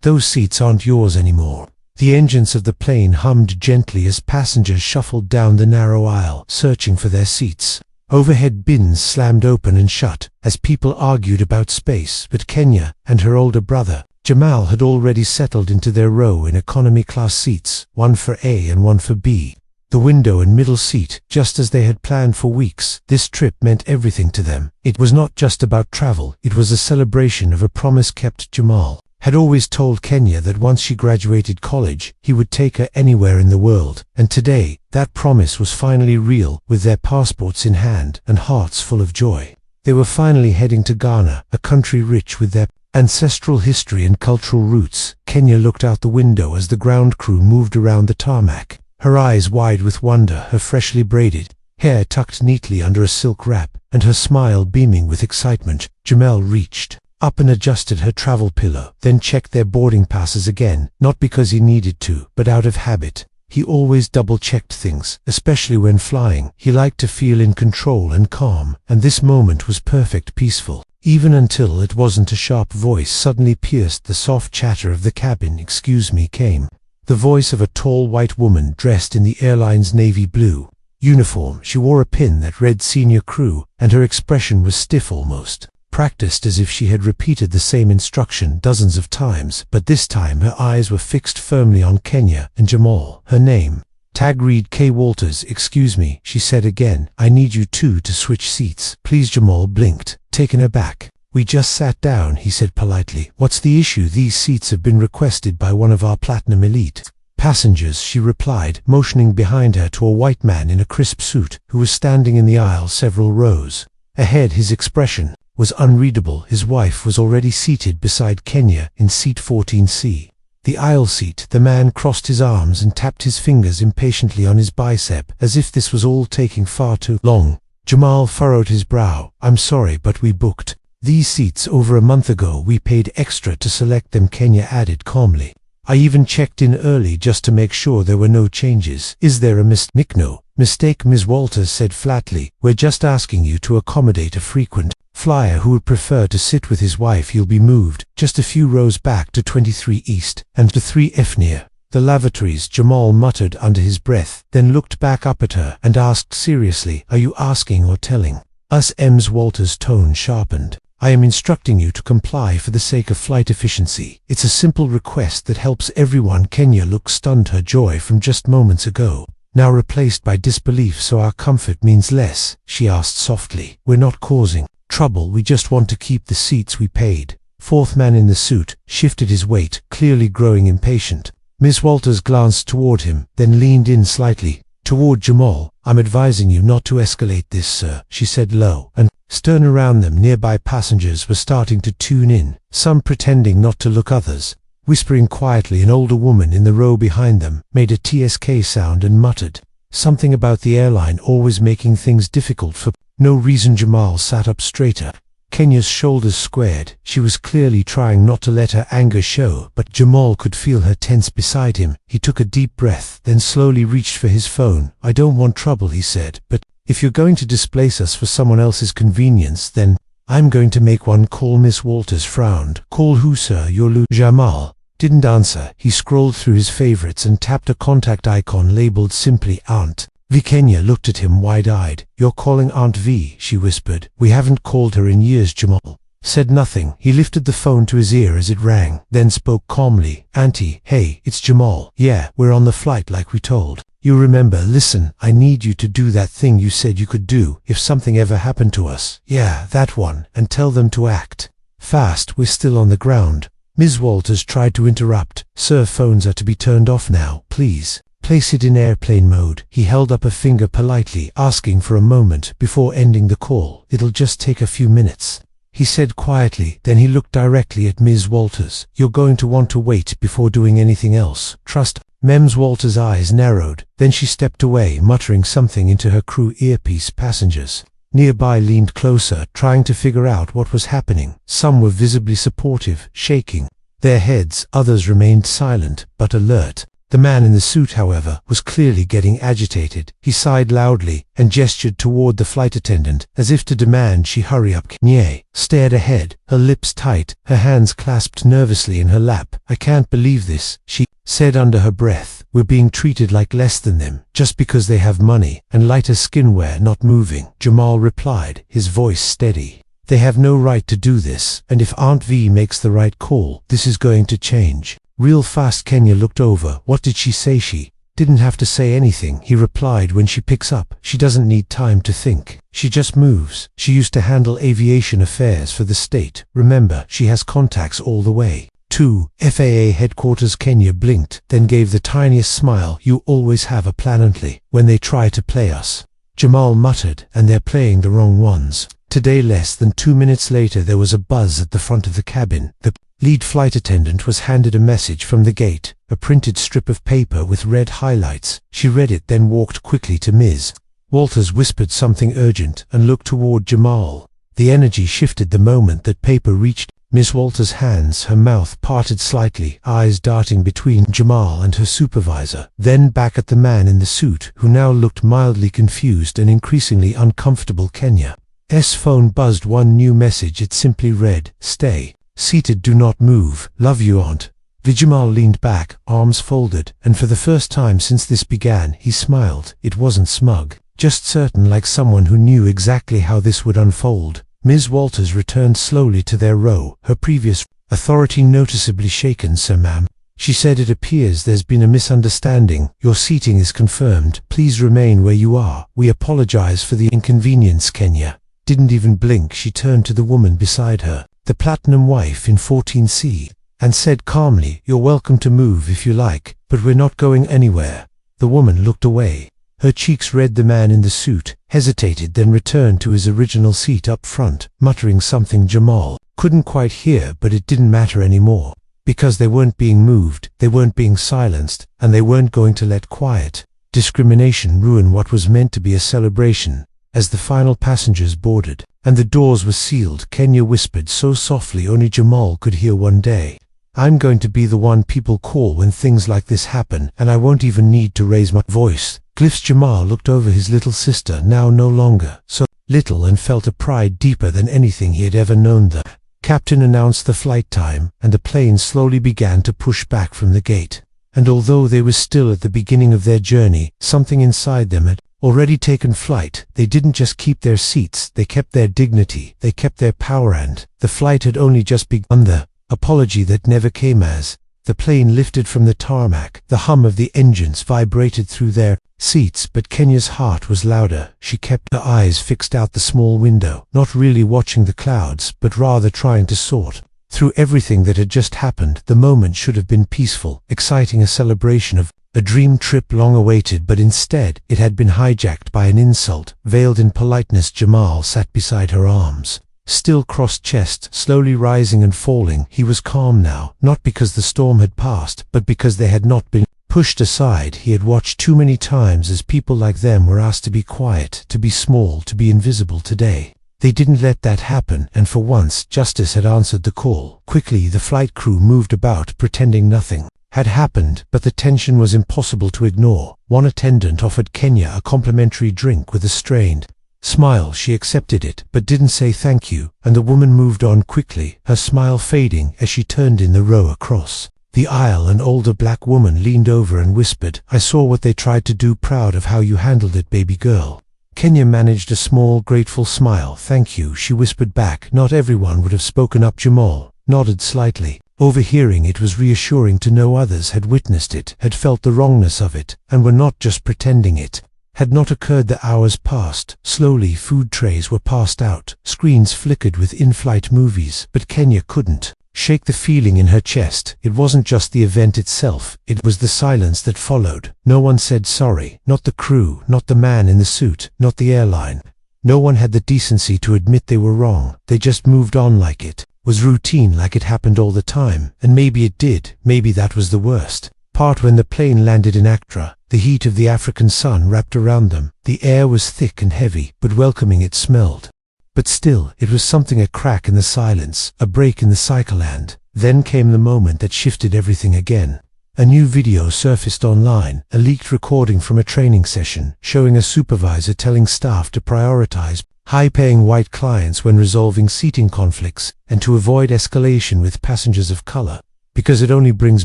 Those seats aren't yours anymore." The engines of the plane hummed gently as passengers shuffled down the narrow aisle, searching for their seats. Overhead bins slammed open and shut as people argued about space, but Kenya and her older brother, Jamal, had already settled into their row in economy-class seats, one for A and one for B. The window and middle seat, just as they had planned for weeks. This trip meant everything to them. It was not just about travel, it was a celebration of a promise kept. Jamal had always told Kenya that once she graduated college, he would take her anywhere in the world, and today, that promise was finally real. With their passports in hand and hearts full of joy, they were finally heading to Ghana, a country rich with their ancestral history and cultural roots. Kenya looked out the window as the ground crew moved around the tarmac, her eyes wide with wonder, her freshly braided hair tucked neatly under a silk wrap, and her smile beaming with excitement. Jamal reached up and adjusted her travel pillow, then checked their boarding passes again, not because he needed to, but out of habit. He always double-checked things, especially when flying. He liked to feel in control and calm, and this moment was perfect, peaceful. Even until it wasn't. A sharp voice suddenly pierced the soft chatter of the cabin. "Excuse me," came the voice of a tall white woman dressed in the airline's navy blue uniform. She wore a pin that read Senior Crew, and her expression was stiff, almost practiced, as if she had repeated the same instruction dozens of times, but this time her eyes were fixed firmly on Kenya and Jamal. Her name tag read K. Walters. "Excuse me," she said again. "I need you two to switch seats, please." Jamal blinked, taken aback. "We just sat down," he said politely. "What's the issue?" "These seats have been requested by one of our platinum elite passengers," she replied, motioning behind her to a white man in a crisp suit who was standing in the aisle several rows ahead. His expression was unreadable. His wife was already seated beside Kenya in seat 14C. The aisle seat. The man crossed his arms and tapped his fingers impatiently on his bicep, as if this was all taking far too long. Jamal furrowed his brow. "I'm sorry, but we booked these seats over a month ago. We paid extra to select them," Kenya added calmly. "I even checked in early just to make sure there were no changes." "Is there a No mistake," Ms. Walters said flatly. "We're just asking you to accommodate a frequent flyer who would prefer to sit with his wife. You'll be moved just a few rows back to 23 East and to 3F near the lavatories," Jamal muttered under his breath, then looked back up at her and asked seriously, "Are you asking or telling us?" Ms. Walters' tone sharpened. "I am instructing you to comply for the sake of flight efficiency. It's a simple request that helps everyone." Kenya looked stunned, her joy from just moments ago now replaced by disbelief. "So our comfort means less?" she asked softly. "We're not causing trouble, we just want to keep the seats we paid." Fourth man in the suit shifted his weight, clearly growing impatient. Miss Walters glanced toward him, then leaned in slightly toward Jamal. "I'm advising you not to escalate this, sir," she said low and stern. Around them, nearby passengers were starting to tune in, some pretending not to look, others whispering quietly. An older woman in the row behind them made a TSK sound and muttered something about the airline always making things difficult for no reason. Jamal sat up straighter. Kenya's shoulders squared. She was clearly trying not to let her anger show, but Jamal could feel her tense beside him. He took a deep breath, then slowly reached for his phone. "I don't want trouble," he said, "but if you're going to displace us for someone else's convenience, then I'm going to make one call." Miss Walters frowned. "Call who, sir?" Jamal didn't answer. He scrolled through his favorites and tapped a contact icon labeled simply Aunt V. Kenya looked at him wide-eyed. "You're calling Aunt V?" she whispered. "We haven't called her in years." Jamal said nothing. He lifted the phone to his ear as it rang, then spoke calmly. "Auntie, hey, it's Jamal. Yeah, we're on the flight like we told you. Remember, listen, I need you to do that thing you said you could do if something ever happened to us. Yeah, that one, and tell them to act fast. We're still on the ground." Ms. Walters tried to interrupt. "Sir, phones are to be turned off now, please. Place it in airplane mode." He held up a finger politely, asking for a moment before ending the call. "It'll just take a few minutes," he said quietly. Then he looked directly at Ms. Walters. "You're going to want to wait before doing anything else. Trust." Ms. Walters' eyes narrowed. Then she stepped away, muttering something into her crew earpiece. Passengers nearby leaned closer, trying to figure out what was happening. Some were visibly supportive, shaking their heads. Others remained silent, but alert. The man in the suit, however, was clearly getting agitated. He sighed loudly and gestured toward the flight attendant, as if to demand she hurry up. Kenya stared ahead, her lips tight, her hands clasped nervously in her lap. "I can't believe this," she said under her breath. "We're being treated like less than them, just because they have money and lighter skinwear." "Not moving," Jamal replied, his voice steady. "They have no right to do this, and if Aunt V makes the right call, this is going to change." Real fast Kenya looked over. "What did she say?" "She didn't have to say anything," he replied. "When she picks up, she doesn't need time to think. She just moves. She used to handle aviation affairs for the state. Remember, she has contacts all the way to FAA headquarters." Kenya blinked, then gave the tiniest smile. "You always have a plan until when they try to play us," Jamal muttered, "and they're playing the wrong ones." Today, less than 2 minutes later, there was a buzz at the front of the cabin. The lead flight attendant was handed a message from the gate, a printed strip of paper with red highlights. She read it, then walked quickly to Ms. Walters, whispered something urgent, and looked toward Jamal. The energy shifted the moment that paper reached Miss Walters' hands. Her mouth parted slightly, eyes darting between Jamal and her supervisor, then back at the man in the suit, who now looked mildly confused and increasingly uncomfortable. Kenya's phone buzzed. One new message. It simply read, "Stay seated, do not move, love you, Aunt." Jamal leaned back, arms folded, and for the first time since this began, he smiled. It wasn't smug, just certain, like someone who knew exactly how this would unfold. Ms. Walters returned slowly to their row, her previous authority noticeably shaken. "Sir, ma'am," she said, "it appears there's been a misunderstanding. Your seating is confirmed. Please remain where you are. We apologize for the inconvenience." Kenya didn't even blink. She turned to the woman beside her, the platinum wife in 14C, and said calmly, "You're welcome to move if you like, but we're not going anywhere." The woman looked away, her cheeks red. The man in the suit hesitated, then returned to his original seat up front, muttering something Jamal couldn't quite hear, but it didn't matter anymore, because they weren't being moved, they weren't being silenced, and they weren't going to let quiet discrimination ruin what was meant to be a celebration. As the final passengers boarded and the doors were sealed, Kenya whispered so softly only Jamal could hear, "One day, I'm going to be the one people call when things like this happen, and I won't even need to raise my voice." Glyphs. Jamal looked over his little sister, now no longer so little, and felt a pride deeper than anything he had ever known. The captain announced the flight time, and the plane slowly began to push back from the gate. And although they were still at the beginning of their journey, something inside them had already taken flight. They didn't just keep their seats, they kept their dignity, they kept their power, and the flight had only just begun. The apology that never came. As the plane lifted from the tarmac, the hum of the engines vibrated through their seats, but Kenya's heart was louder. She kept her eyes fixed out the small window, not really watching the clouds, but rather trying to sort through everything that had just happened. The moment should have been peaceful, exciting, a celebration of a dream trip long awaited, but instead it had been hijacked by an insult, veiled in politeness. Jamal sat beside her, arms still crossed-chest, slowly rising and falling. He was calm now, not because the storm had passed, but because they had not been pushed aside. He had watched too many times as people like them were asked to be quiet, to be small, to be invisible. Today, they didn't let that happen, and for once, justice had answered the call. Quickly, the flight crew moved about, pretending nothing had happened, but the tension was impossible to ignore. One attendant offered Kenya a complimentary drink with a strained smile. She accepted it, but didn't say thank you, and the woman moved on quickly, her smile fading as she turned in the row across the aisle. An older black woman leaned over and whispered, "I saw what they tried to do. Proud of how you handled it, baby girl." Kenya managed a small, grateful smile. "Thank you," she whispered back. Not everyone would have spoken up. Jamal nodded slightly. Overhearing it was reassuring to know others had witnessed it, had felt the wrongness of it, and were not just pretending it had not occurred. The hours passed. Slowly, food trays were passed out, screens flickered with in-flight movies, but Kenya couldn't shake the feeling in her chest. It wasn't just the event itself, it was the silence that followed. No one said sorry, not the crew, not the man in the suit, not the airline. No one had the decency to admit they were wrong. They just moved on like it was routine, like it happened all the time. And maybe it did, maybe that was the worst part. When the plane landed in Accra, the heat of the African sun wrapped around them. The air was thick and heavy, but welcoming. It smelled. But still, it was something, a crack in the silence, a break in the cycle. And then came the moment that shifted everything again. A new video surfaced online, a leaked recording from a training session, showing a supervisor telling staff to prioritize high-paying white clients when resolving seating conflicts, and to avoid escalation with passengers of color. Because it only brings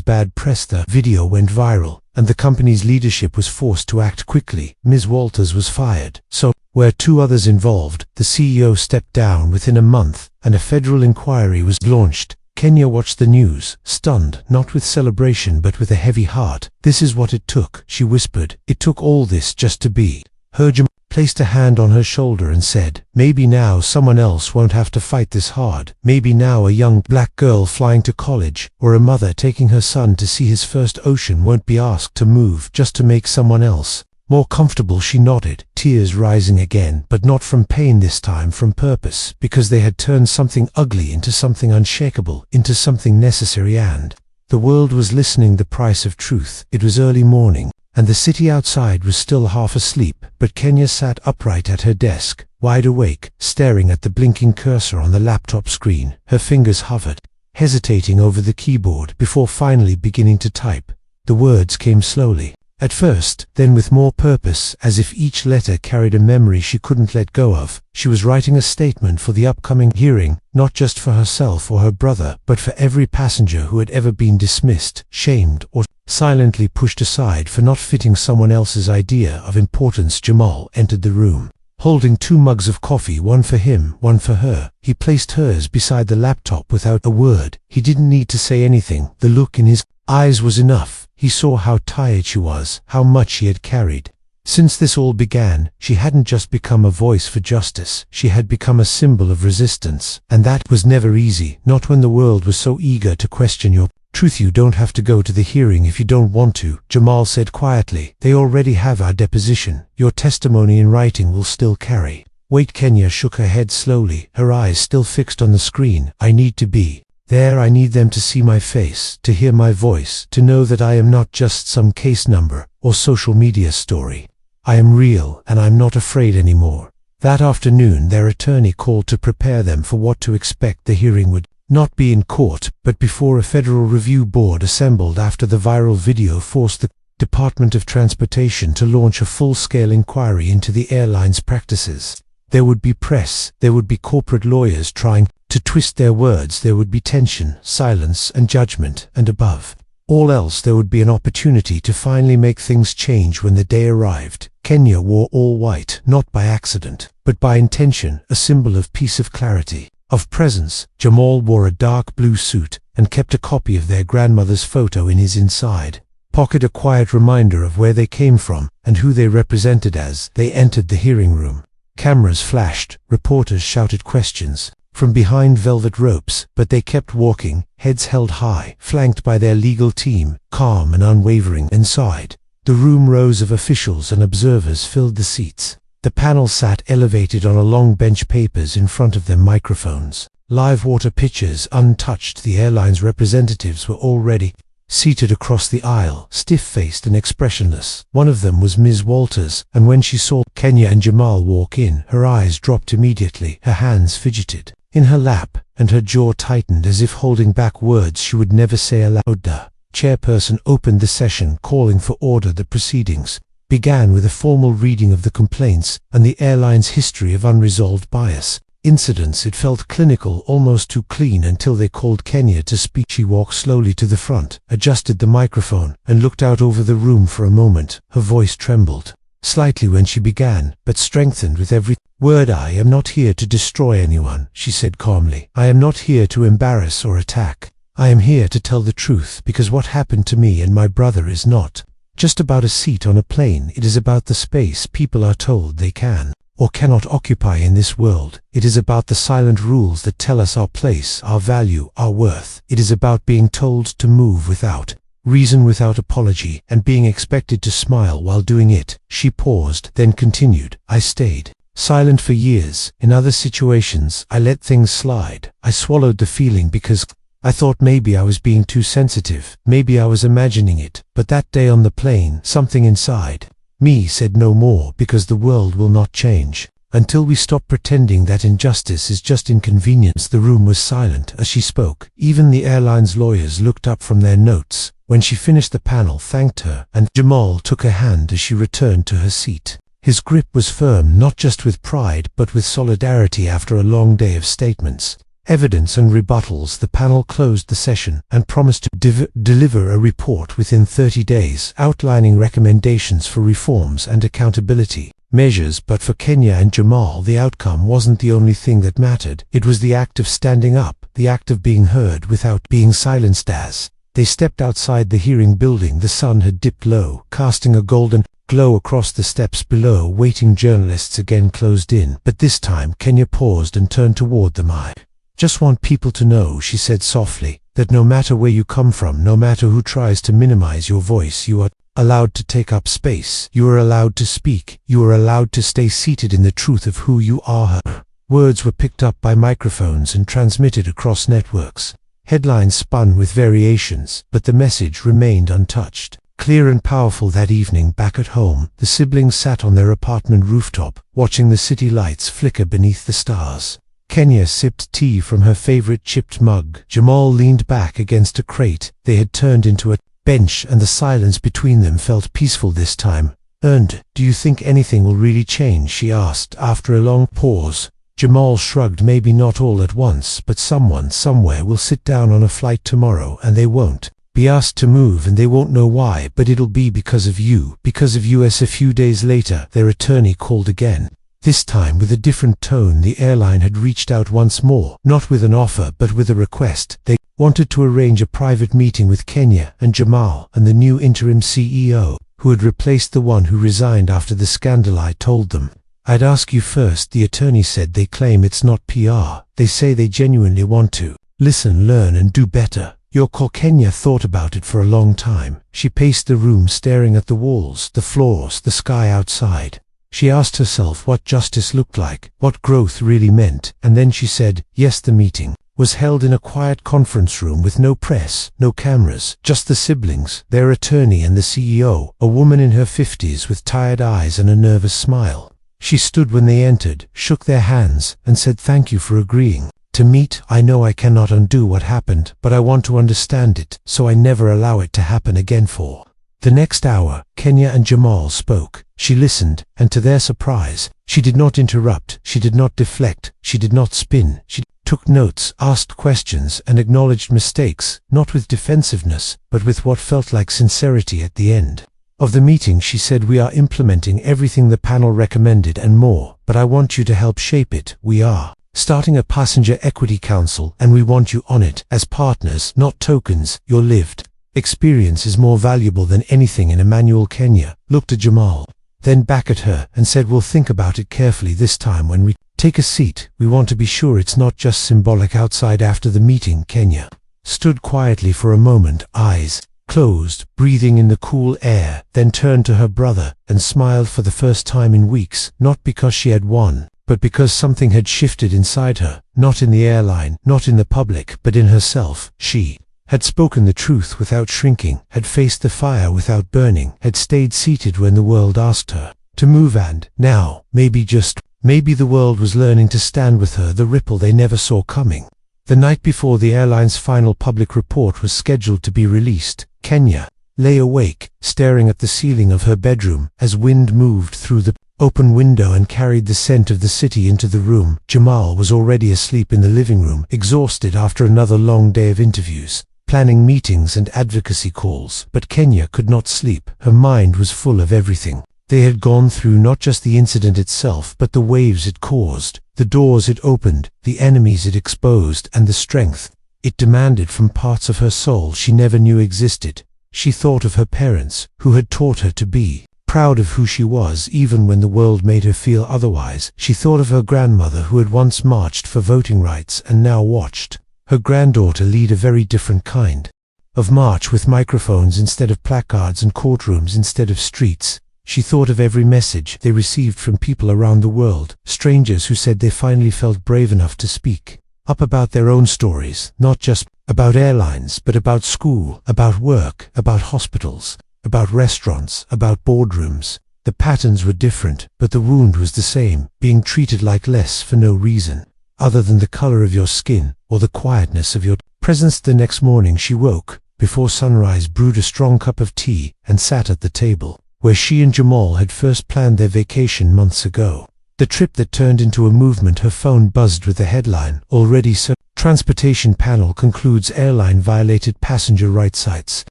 bad press, the video went viral, and the company's leadership was forced to act quickly. Ms. Walters was fired. So, where 2 others involved, the CEO stepped down within a month, and a federal inquiry was launched. Kenya watched the news, stunned, not with celebration but with a heavy heart. "This is what it took," she whispered. "It took all this just to be." Jamal placed a hand on her shoulder and said, "Maybe now someone else won't have to fight this hard. Maybe now a young black girl flying to college, or a mother taking her son to see his first ocean won't be asked to move just to make someone else more comfortable." She nodded, tears rising again, but not from pain this time, from purpose, because they had turned something ugly into something unshakable, into something necessary. And the world was listening. The price of truth. It was early morning, and the city outside was still half asleep, but Kenya sat upright at her desk, wide awake, staring at the blinking cursor on the laptop screen. Her fingers hovered, hesitating over the keyboard, before finally beginning to type. The words came slowly. At first, then with more purpose, as if each letter carried a memory she couldn't let go of. She was writing a statement for the upcoming hearing, not just for herself or her brother, but for every passenger who had ever been dismissed, shamed, or silently pushed aside for not fitting someone else's idea of importance. Jamal entered the room, holding 2 mugs of coffee, one for him, one for her. He placed hers beside the laptop without a word. He didn't need to say anything. The look in his eyes was enough. He saw how tired she was, how much she had carried. Since this all began, she hadn't just become a voice for justice, she had become a symbol of resistance. And that was never easy, not when the world was so eager to question your truth. "You don't have to go to the hearing if you don't want to," Jamal said quietly. "They already have our deposition. Your testimony in writing will still carry." "Wait." Kenya shook her head slowly, her eyes still fixed on the screen. "I need to be there. I need them to see my face, to hear my voice, to know that I am not just some case number or social media story. I am real, and I'm not afraid anymore." That afternoon, their attorney called to prepare them for what to expect. The hearing would not be in court, but before a federal review board assembled after the viral video forced the Department of Transportation to launch a full-scale inquiry into the airline's practices. There would be press, there would be corporate lawyers trying to twist their words, there would be tension, silence, and judgment, and above all else there would be an opportunity to finally make things change. When the day arrived, Kenya wore all white, not by accident, but by intention, a symbol of peace, of clarity, of presence. Jamal wore a dark blue suit, and kept a copy of their grandmother's photo in his inside pocket, a quiet reminder of where they came from, and who they represented. As they entered the hearing room, cameras flashed, reporters shouted questions from behind velvet ropes, but they kept walking, heads held high, flanked by their legal team, calm and unwavering. Inside, the room, rows of officials and observers filled the seats. The panel sat elevated on a long bench, papers in front of them, microphones, live water pitchers untouched. The airline's representatives were already seated across the aisle, stiff-faced and expressionless. One of them was Ms. Walters, and when she saw Kenya and Jamal walk in, her eyes dropped immediately, her hands fidgeted in her lap, and her jaw tightened as if holding back words she would never say aloud. The chairperson opened the session, calling for order. The proceedings began with a formal reading of the complaints and the airline's history of unresolved bias incidents. It felt clinical, almost too clean, until they called Kenya to speak. She walked slowly to the front, adjusted the microphone, and looked out over the room for a moment. Her voice trembled slightly when she began, but strengthened with every word. "I am not here to destroy anyone," she said calmly. "I am not here to embarrass or attack. I am here to tell the truth, because what happened to me and my brother is not just about a seat on a plane. It is about the space people are told they can or cannot occupy in this world. It is about the silent rules that tell us our place, our value, our worth. It is about being told to move without reason, without apology, and being expected to smile while doing it." She paused, then continued, "I stayed silent for years. In other situations, I let things slide. I swallowed the feeling because I thought maybe I was being too sensitive, maybe I was imagining it. But that day on the plane, something inside me said no more, because the world will not change until we stop pretending that injustice is just inconvenience." The room was silent as she spoke. Even the airline's lawyers looked up from their notes. When she finished the panel, thanked her, and Jamal took her hand as she returned to her seat. His grip was firm, not just with pride, but with solidarity after a long day of statements, evidence and rebuttals. The panel closed the session and promised to deliver a report within 30 days, outlining recommendations for reforms and accountability measures. But for Kenya and Jamal, the outcome wasn't the only thing that mattered. It was the act of standing up, the act of being heard without being silenced. As they stepped outside the hearing building, the sun had dipped low, casting a golden glow across the steps below. Waiting journalists again closed in, but this time Kenya paused and turned toward them. "I just want people to know," she said softly, "that no matter where you come from, no matter who tries to minimize your voice, you are allowed to take up space. You are allowed to speak. You are allowed to stay seated in the truth of who you are." Her words were picked up by microphones and transmitted across networks. Headlines spun with variations, but the message remained untouched. Clear and powerful. That evening, back at home, the siblings sat on their apartment rooftop, watching the city lights flicker beneath the stars. Kenya sipped tea from her favorite chipped mug. Jamal leaned back against a crate they had turned into a bench, and the silence between them felt peaceful this time. "Do you think anything will really change?" she asked after a long pause. Jamal shrugged. "Maybe not all at once, but someone somewhere will sit down on a flight tomorrow and they won't be asked to move, and they won't know why, but it'll be because of you, because of you." As a few days later, their attorney called again. This time with a different tone. The airline had reached out once more, not with an offer but with a request. They wanted to arrange a private meeting with Kenya and Jamal and the new interim CEO, who had replaced the one who resigned after the scandal. "I told them I'd ask you first," the attorney said. "They claim it's not PR. They say they genuinely want to listen, learn and do better." "Your call." Kenya thought about it for a long time. She paced the room, staring at the walls, the floors, the sky outside. She asked herself what justice looked like, what growth really meant, and then she said, yes. The meeting was held in a quiet conference room with no press, no cameras, just the siblings, their attorney and the CEO, a woman in her 50s with tired eyes and a nervous smile. She stood when they entered, shook their hands, and said, "Thank you for agreeing to meet. I know I cannot undo what happened, but I want to understand it, so I never allow it to happen again." For the next hour, Kenya and Jamal spoke. She listened, and to their surprise, she did not interrupt, she did not deflect, she did not spin. She took notes, asked questions, and acknowledged mistakes, not with defensiveness, but with what felt like sincerity. At the end of the meeting, she said, "We are implementing everything the panel recommended and more, but I want you to help shape it. We are starting a passenger equity council, and we want you on it as partners, not tokens. Your lived experience is more valuable than anything in a manual." Kenya looked at Jamal, then back at her, and said, "We'll think about it carefully this time when we take a seat. We want to be sure it's not just symbolic." Outside after the meeting, Kenya stood quietly for a moment, eyes closed, breathing in the cool air, then turned to her brother and smiled for the first time in weeks, not because she had won, but because something had shifted inside her, not in the airline, not in the public, but in herself. She had spoken the truth without shrinking, had faced the fire without burning, had stayed seated when the world asked her to move, and now, maybe the world was learning to stand with her, the ripple they never saw coming. The night before the airline's final public report was scheduled to be released, Kenya lay awake, staring at the ceiling of her bedroom as wind moved through the open window and carried the scent of the city into the room. Jamal was already asleep in the living room, exhausted after another long day of interviews, planning meetings and advocacy calls. But Kenya could not sleep. Her mind was full of everything they had gone through, not just the incident itself, but the waves it caused, the doors it opened, the enemies it exposed, and the strength it demanded from parts of her soul she never knew existed. She thought of her parents, who had taught her to be proud of who she was even when the world made her feel otherwise. She thought of her grandmother, who had once marched for voting rights and now watched her granddaughter lead a very different kind of march, with microphones instead of placards and courtrooms instead of streets. She thought of every message they received from people around the world, strangers who said they finally felt brave enough to speak up about their own stories, not just about airlines, but about school, about work, about hospitals, about restaurants, about boardrooms. The patterns were different, but the wound was the same, being treated like less for no reason other than the color of your skin or the quietness of your presence. The next morning she woke, before sunrise, brewed a strong cup of tea and sat at the table, where she and Jamal had first planned their vacation months ago. The trip that turned into a movement. Her phone buzzed with the headline, "Already so. Transportation panel concludes airline violated passenger rights rights.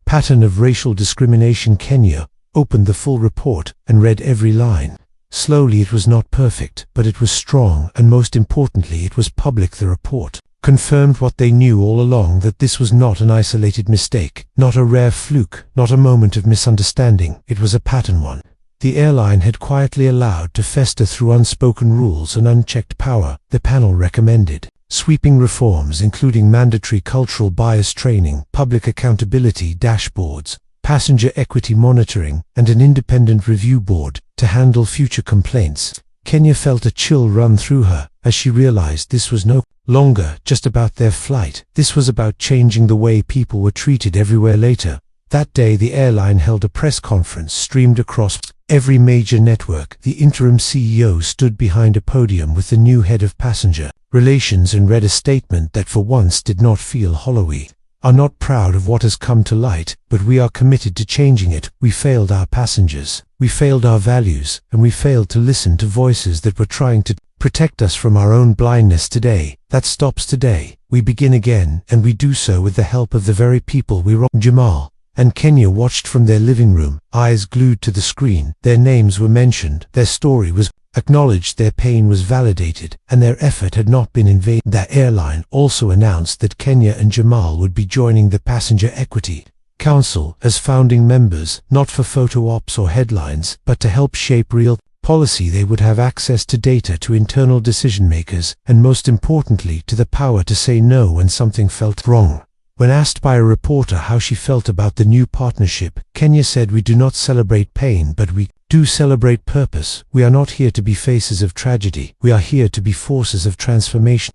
Pattern of racial discrimination." Kenya opened the full report and read every line. Slowly. It was not perfect, but it was strong, and most importantly, it was public. The report confirmed what they knew all along, that this was not an isolated mistake, not a rare fluke, not a moment of misunderstanding. It was a pattern one. The airline had quietly allowed to fester through unspoken rules and unchecked power. The panel recommended sweeping reforms, including mandatory cultural bias training, public accountability dashboards, passenger equity monitoring, and an independent review board to handle future complaints. Kenya felt a chill run through her as she realized this was no longer just about their flight. This was about changing the way people were treated everywhere. Later that day, the airline held a press conference streamed across every major network. The interim CEO stood behind a podium with the new head of passenger relations and read a statement that for once did not feel hollow. "We are not proud of what has come to light, but we are committed to changing it. We failed our passengers, we failed our values, and we failed to listen to voices that were trying to protect us from our own blindness. Today, that stops. Today, we begin again, and we do so with the help of the very people we wronged." Jamal and Kenya watched from their living room, eyes glued to the screen. Their names were mentioned, their story was acknowledged, their pain was validated, and their effort had not been in vain. The airline also announced that Kenya and Jamal would be joining the Passenger Equity Council as founding members, not for photo ops or headlines, but to help shape real policy. They would have access to data, to internal decision makers, and most importantly, to the power to say no when something felt wrong. When asked by a reporter how she felt about the new partnership, Kenya said, "We do not celebrate pain, but we do celebrate purpose. We are not here to be faces of tragedy. We are here to be forces of transformation."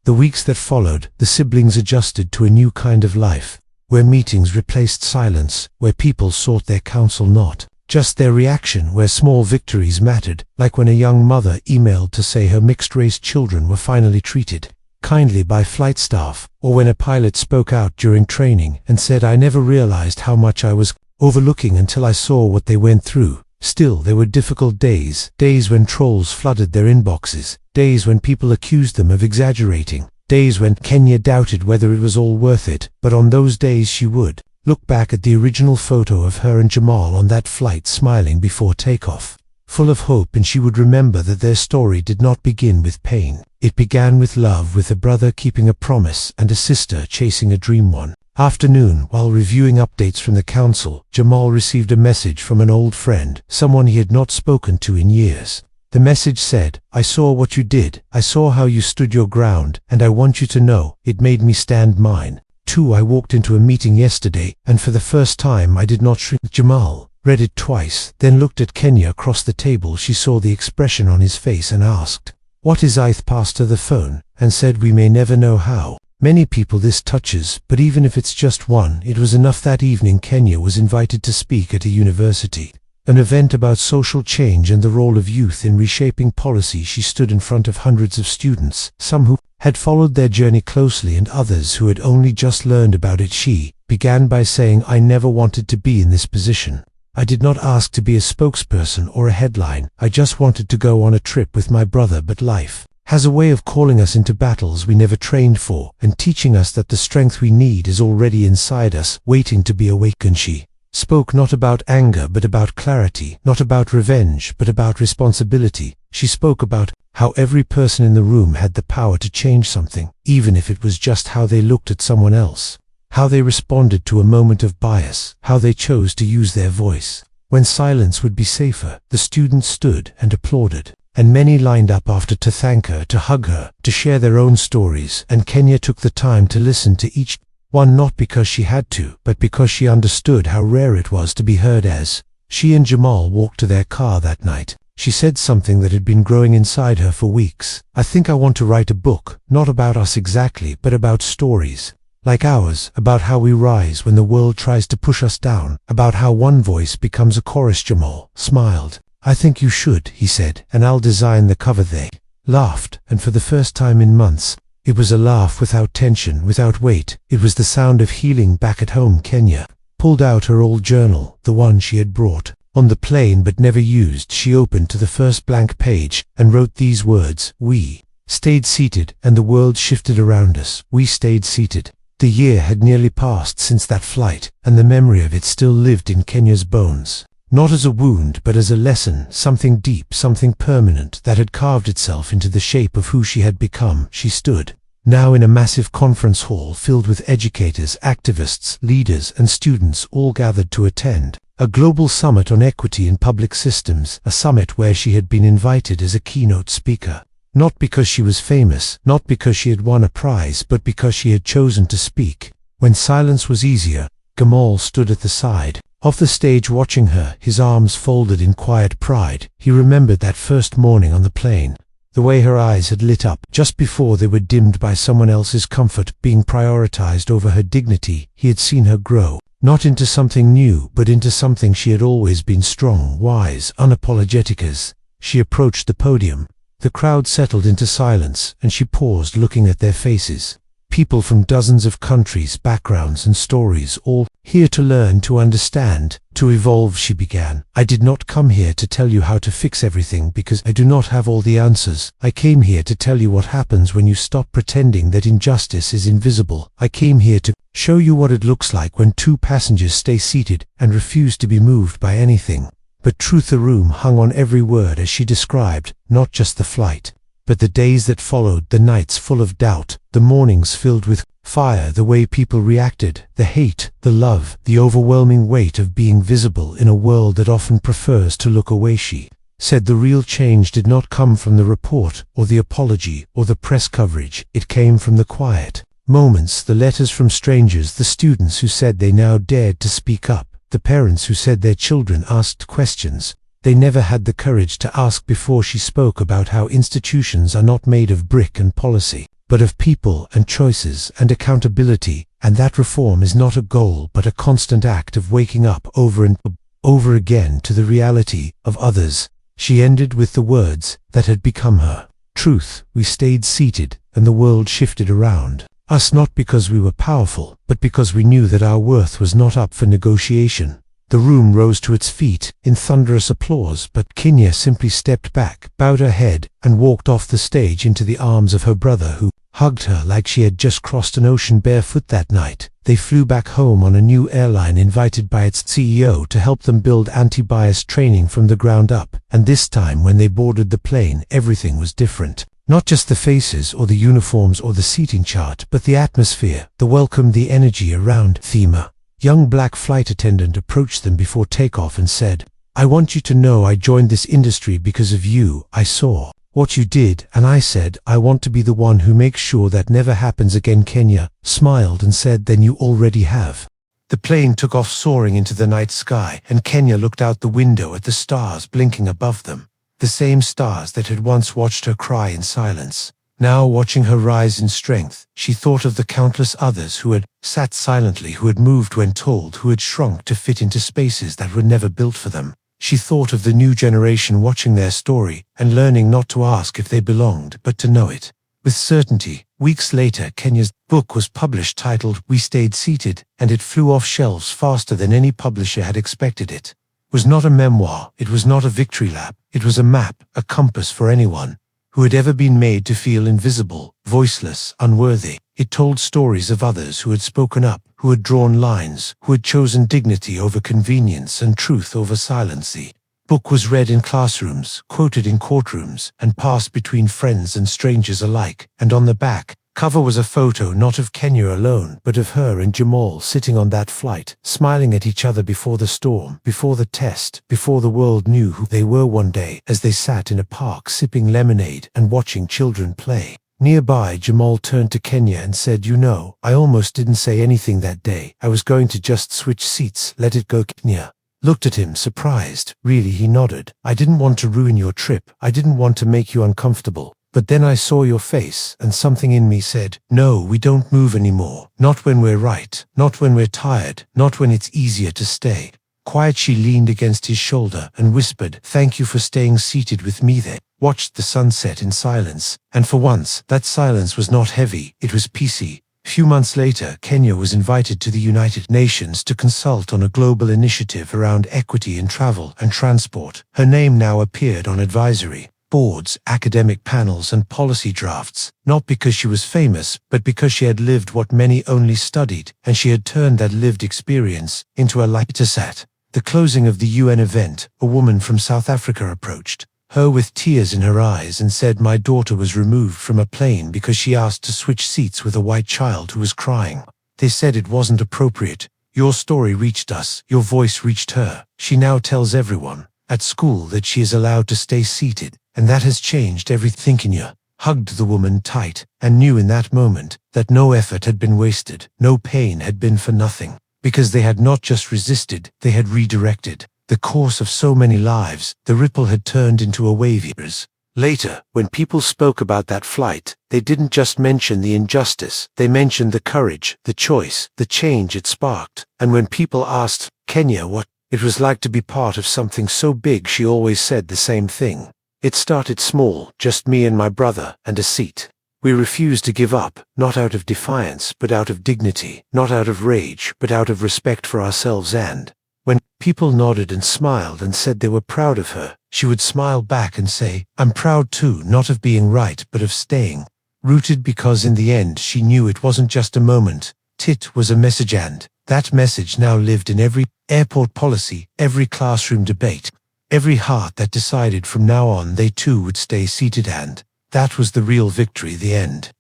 The weeks that followed, the siblings adjusted to a new kind of life, where meetings replaced silence, where people sought their counsel, not just their reaction, where small victories mattered, like when a young mother emailed to say her mixed-race children were finally treated kindly by flight staff, or when a pilot spoke out during training and said, "I never realized how much I was overlooking until I saw what they went through." Still, there were difficult days, days when trolls flooded their inboxes, days when people accused them of exaggerating, days when Kenya doubted whether it was all worth it. But on those days she would look back at the original photo of her and Jamal on that flight, smiling before takeoff, full of hope, and she would remember that their story did not begin with pain. It began with love, with a brother keeping a promise and a sister chasing a dream. One afternoon, while reviewing updates from the council, Jamal received a message from an old friend, someone he had not spoken to in years. The message said, "I saw what you did, I saw how you stood your ground, and I want you to know, it made me stand mine. Too, I walked into a meeting yesterday, and for the first time I did not shrink." Jamal read it twice, then looked at Kenya across the table. She saw the expression on his face and asked, "What is it?" Passed her the phone and said, "We may never know how many people this touches, but even if it's just one, it was enough." That evening, Kenya was invited to speak at a university, an event about social change and the role of youth in reshaping policy. She stood in front of hundreds of students, some who had followed their journey closely and others who had only just learned about it. She began by saying, "I never wanted to be in this position. I did not ask to be a spokesperson or a headline. I just wanted to go on a trip with my brother. But life has a way of calling us into battles we never trained for, and teaching us that the strength we need is already inside us, waiting to be awakened." She spoke not about anger but about clarity, not about revenge but about responsibility. She spoke about how every person in the room had the power to change something, even if it was just how they looked at someone else, how they responded to a moment of bias, how they chose to use their voice. When silence would be safer, the students stood and applauded, and many lined up after to thank her, to hug her, to share their own stories. And Kenya took the time to listen to each one, not because she had to, but because she understood how rare it was to be heard. As she and Jamal walked to their car that night, she said something that had been growing inside her for weeks. "I think I want to write a book, not about us exactly, but about stories like ours, about how we rise when the world tries to push us down, about how one voice becomes a chorus." Jamal smiled. "I think you should," he said, "and I'll design the cover." They laughed, and for the first time in months, It was a laugh without tension, without weight. It was the sound of healing back at home. Kenya pulled out her old journal, the one she had brought on the plane but never used. She opened to the first blank page and wrote these words: "We stayed seated and the world shifted around us. We stayed seated." The year had nearly passed since that flight, and the memory of it still lived in Kenya's bones. Not as a wound, but as a lesson, something deep, something permanent that had carved itself into the shape of who she had become. She stood now in a massive conference hall filled with educators, activists, leaders, and students all gathered to attend a global summit on equity in public systems, a summit where she had been invited as a keynote speaker. Not because she was famous, not because she had won a prize, but because she had chosen to speak. When silence was easier, Gamal stood at the side of the stage watching her, his arms folded in quiet pride. He remembered that first morning on the plane, the way her eyes had lit up just before they were dimmed by someone else's comfort being prioritized over her dignity. He had seen her grow, not into something new, but into something she had always been: strong, wise, unapologetic. As she approached the podium, the crowd settled into silence, and she paused, looking at their faces. People from dozens of countries, backgrounds and stories, all here to learn, to understand, to evolve. She began. "I did not come here to tell you how to fix everything, because I do not have all the answers. I came here to tell you what happens when you stop pretending that injustice is invisible. I came here to show you what it looks like when two passengers stay seated and refuse to be moved by anything." But truth, the room hung on every word as she described, not just the flight, but the days that followed, the nights full of doubt, the mornings filled with fire, the way people reacted, the hate, the love, the overwhelming weight of being visible in a world that often prefers to look away. She said the real change did not come from the report or the apology or the press coverage. It came from the quiet moments, the letters from strangers, the students who said they now dared to speak up, the parents who said their children asked questions they never had the courage to ask before. She spoke about how institutions are not made of brick and policy, but of people and choices and accountability, and that reform is not a goal but a constant act of waking up over and over again to the reality of others. She ended with the words that had become her truth: "We stayed seated and the world shifted around us, not because we were powerful, but because we knew that our worth was not up for negotiation." The room rose to its feet in thunderous applause, but Kenya simply stepped back, bowed her head, and walked off the stage into the arms of her brother, who hugged her like she had just crossed an ocean barefoot. That night, they flew back home on a new airline invited by its CEO to help them build anti-bias training from the ground up. And this time, when they boarded the plane, everything was different. Not just the faces or the uniforms or the seating chart, but the atmosphere, the welcome, the energy around Thema. Young black flight attendant approached them before takeoff and said, "I want you to know I joined this industry because of you. I saw what you did, and I said, I want to be the one who makes sure that never happens again." Kenya smiled and said, "Then you already have." The plane took off, soaring into the night sky, and Kenya looked out the window at the stars blinking above them. The same stars that had once watched her cry in silence. Now, watching her rise in strength, she thought of the countless others who had sat silently, who had moved when told, who had shrunk to fit into spaces that were never built for them. She thought of the new generation watching their story and learning not to ask if they belonged, but to know it with certainty. Weeks later, Kenya's book was published, titled "We Stayed Seated," and it flew off shelves faster than any publisher had expected. It was not a memoir, it was not a victory lap, it was a map, a compass for anyone who had ever been made to feel invisible, voiceless, unworthy. It told stories of others who had spoken up, who had drawn lines, who had chosen dignity over convenience and truth over silence. The book was read in classrooms, quoted in courtrooms, and passed between friends and strangers alike. And on the back cover was a photo not of Kenya alone, but of her and Jamal sitting on that flight, smiling at each other before the storm, before the test, before the world knew who they were one day, as they sat in a park sipping lemonade and watching children play. Nearby, Jamal turned to Kenya and said, "You know, I almost didn't say anything that day. I was going to just switch seats, let it go." Kenya looked at him, surprised. "Really?" He nodded. "I didn't want to ruin your trip. I didn't want to make you uncomfortable. But then I saw your face, and something in me said, no, we don't move anymore. Not when we're right. Not when we're tired. Not when it's easier to stay." Quiet, she leaned against his shoulder and whispered, "Thank you for staying seated with me there." watched the sunset in silence, and for once, that silence was not heavy, it was peaceful. Few months later, Kenya was invited to the United Nations to consult on a global initiative around equity in travel and transport. Her name now appeared on advisory boards, academic panels, and policy drafts, not because she was famous, but because she had lived what many only studied, and she had turned that lived experience into a light. The closing of the UN event, a woman from South Africa approached her with tears in her eyes and said, "My daughter was removed from a plane because she asked to switch seats with a white child who was crying. They said it wasn't appropriate. Your story reached us, your voice reached her. She now tells everyone at school that she is allowed to stay seated, and that has changed everything." Kenya hugged the woman tight and knew in that moment that no effort had been wasted, no pain had been for nothing, because they had not just resisted, they had redirected the course of so many lives. The ripple had turned into a wave. Years later, when people spoke about that flight, they didn't just mention the injustice, they mentioned the courage, the choice, the change it sparked. And when people asked Kenya what it was like to be part of something so big, she always said the same thing. "It started small, just me and my brother, and a seat. We refused to give up, not out of defiance, but out of dignity, not out of rage, but out of respect for ourselves." And when people nodded and smiled and said they were proud of her, she would smile back and say, "I'm proud too, not of being right, but of staying rooted," because in the end she knew it wasn't just a moment, it was a message, and that message now lived in every airport policy, every classroom debate, every heart that decided from now on they too would stay seated. And that was the real victory, the end.